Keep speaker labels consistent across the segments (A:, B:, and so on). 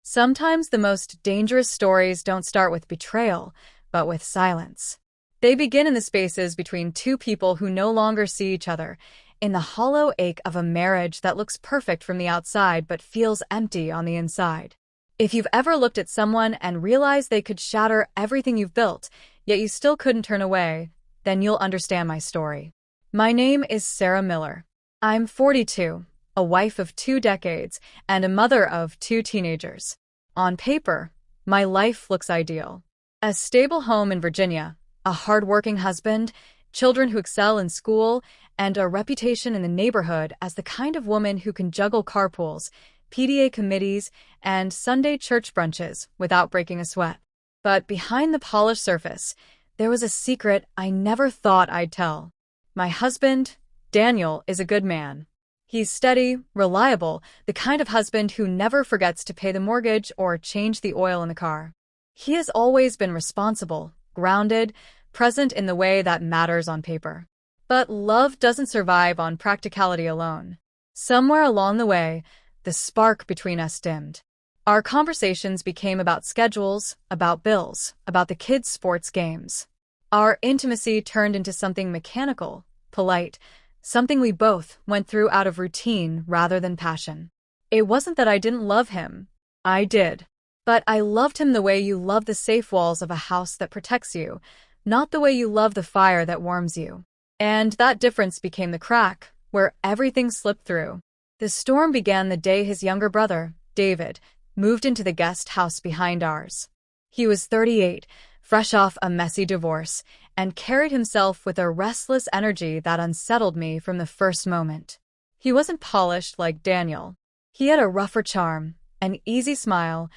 A: Sometimes the most dangerous stories don't start with betrayal, but with silence. They begin in the spaces between two people who no longer see each other, in the hollow ache of a marriage that looks perfect from the outside but feels empty on the inside. If you've ever looked at someone and realized they could shatter everything you've built, yet you still couldn't turn away, then you'll understand my story. My name is Sarah Miller. I'm 42, a wife of 2 decades, and a mother of 2 teenagers. On paper, my life looks ideal. A stable home in Virginia, a hard-working husband, children who excel in school, and a reputation in the neighborhood as the kind of woman who can juggle carpools, PTA committees, and Sunday church brunches without breaking a sweat. But behind the polished surface, there was a secret I never thought I'd tell. My husband, Daniel, is a good man. He's steady, reliable, the kind of husband who never forgets to pay the mortgage or change the oil in the car. He has always been responsible, grounded, present in the way that matters on paper. But love doesn't survive on practicality alone. Somewhere along the way, the spark between us dimmed. Our conversations became about schedules, about bills, about the kids' sports games. Our intimacy turned into something mechanical, polite, something we both went through out of routine rather than passion. It wasn't that I didn't love him. I did. But I loved him the way you love the safe walls of a house that protects you, not the way you love the fire that warms you. And that difference became the crack, where everything slipped through. The storm began the day his younger brother, David, moved into the guest house behind ours. He was 38, fresh off a messy divorce, and carried himself with a restless energy that unsettled me from the first moment. He wasn't polished like Daniel. He had a rougher charm, an easy smile,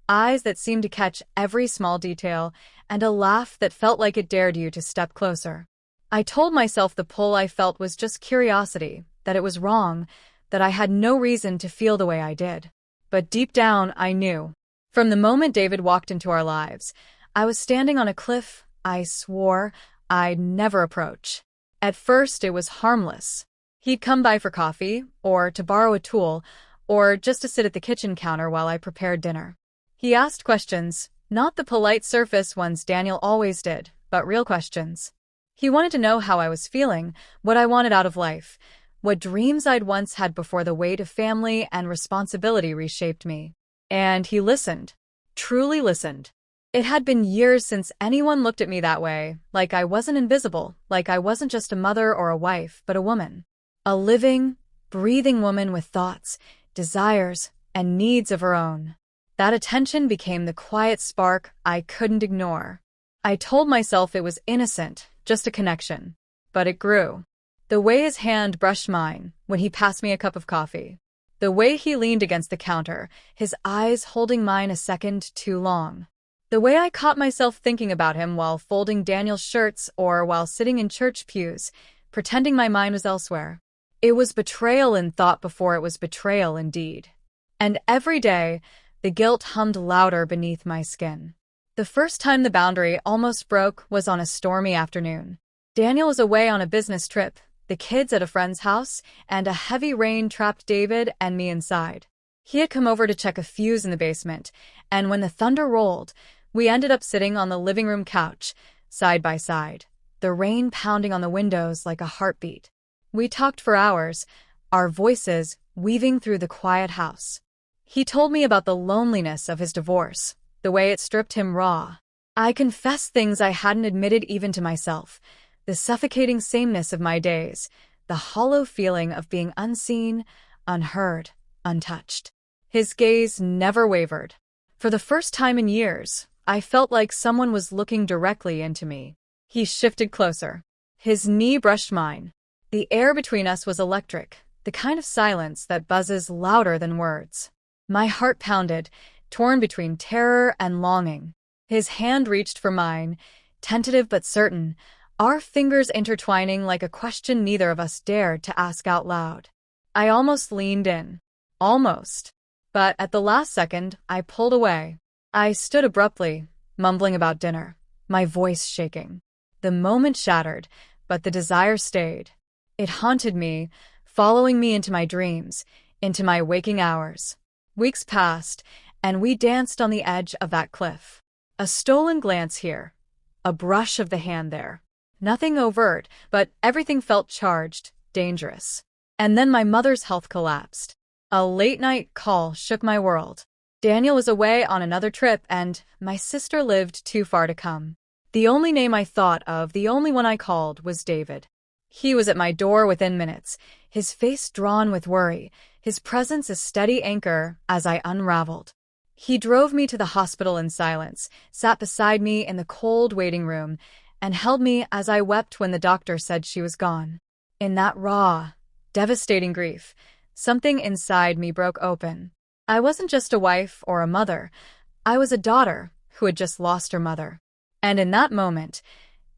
A: eyes that seemed to catch every small detail, and a laugh that felt like it dared you to step closer. I told myself the pull I felt was just curiosity, that it was wrong, that I had no reason to feel the way I did. But deep down, I knew. From the moment David walked into our lives, I was standing on a cliff I swore I'd never approach. At first, it was harmless. He'd come by for coffee, or to borrow a tool, or just to sit at the kitchen counter while I prepared dinner. He asked questions, not the polite surface ones Daniel always did, but real questions. He wanted to know how I was feeling, what I wanted out of life, what dreams I'd once had before the weight of family and responsibility reshaped me. And he listened. Truly listened. It had been years since anyone looked at me that way, like I wasn't invisible, like I wasn't just a mother or a wife, but a woman. A living, breathing woman with thoughts, desires, and needs of her own. That attention became the quiet spark I couldn't ignore. I told myself it was innocent, just a connection. But it grew. The way his hand brushed mine when he passed me a cup of coffee. The way he leaned against the counter, his eyes holding mine a second too long. The way I caught myself thinking about him while folding Daniel's shirts or while sitting in church pews, pretending my mind was elsewhere. It was betrayal in thought before it was betrayal in deed. And every day, the guilt hummed louder beneath my skin. The first time the boundary almost broke was on a stormy afternoon. Daniel was away on a business trip, the kids at a friend's house, and a heavy rain trapped David and me inside. He had come over to check a fuse in the basement, and when the thunder rolled, we ended up sitting on the living room couch, side by side, the rain pounding on the windows like a heartbeat. We talked for hours, our voices weaving through the quiet house. He told me about the loneliness of his divorce, the way it stripped him raw. I confessed things I hadn't admitted even to myself, the suffocating sameness of my days, the hollow feeling of being unseen, unheard, untouched. His gaze never wavered. For the first time in years, I felt like someone was looking directly into me. He shifted closer. His knee brushed mine. The air between us was electric, the kind of silence that buzzes louder than words. My heart pounded, torn between terror and longing. His hand reached for mine, tentative but certain, our fingers intertwining like a question neither of us dared to ask out loud. I almost leaned in. Almost. But at the last second, I pulled away. I stood abruptly, mumbling about dinner, my voice shaking. The moment shattered, but the desire stayed. It haunted me, following me into my dreams, into my waking hours. Weeks passed, and we danced on the edge of that cliff. A stolen glance here, a brush of the hand there. Nothing overt, but everything felt charged, dangerous. And then my mother's health collapsed. A late-night call shook my world. Daniel was away on another trip, and my sister lived too far to come. The only name I thought of, the only one I called, was David. He was at my door within minutes, his face drawn with worry, his presence a steady anchor as I unraveled. He drove me to the hospital in silence, sat beside me in the cold waiting room, and held me as I wept when the doctor said she was gone. In that raw, devastating grief, something inside me broke open. I wasn't just a wife or a mother. I was a daughter who had just lost her mother. And in that moment,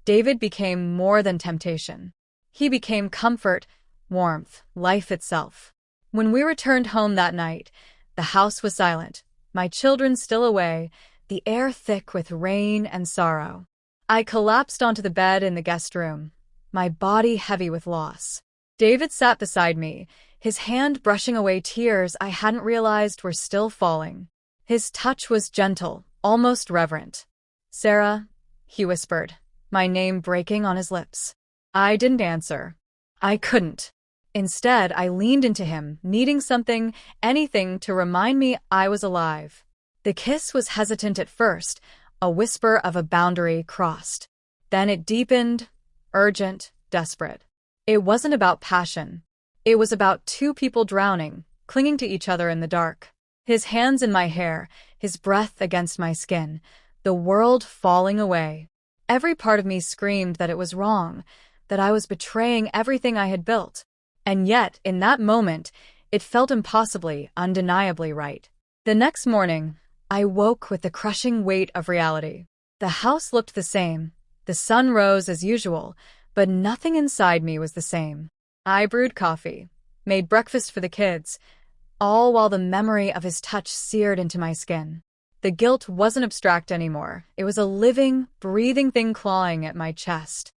A: David became more than temptation. He became comfort, warmth, life itself. When we returned home that night, the house was silent, my children still away, the air thick with rain and sorrow. I collapsed onto the bed in the guest room, my body heavy with loss. David sat beside me, his hand brushing away tears I hadn't realized were still falling. His touch was gentle, almost reverent. "Sarah," he whispered, my name breaking on his lips. I didn't answer. I couldn't. Instead, I leaned into him, needing something, anything to remind me I was alive. The kiss was hesitant at first, a whisper of a boundary crossed. Then it deepened, urgent, desperate. It wasn't about passion. It was about two people drowning, clinging to each other in the dark. His hands in my hair, his breath against my skin, the world falling away. Every part of me screamed that it was wrong, that I was betraying everything I had built. And yet, in that moment, it felt impossibly, undeniably right. The next morning, I woke with the crushing weight of reality. The house looked the same. The sun rose as usual, but nothing inside me was the same. I brewed coffee, made breakfast for the kids, all while the memory of his touch seared into my skin. The guilt wasn't abstract anymore. It was a living, breathing thing clawing at my chest.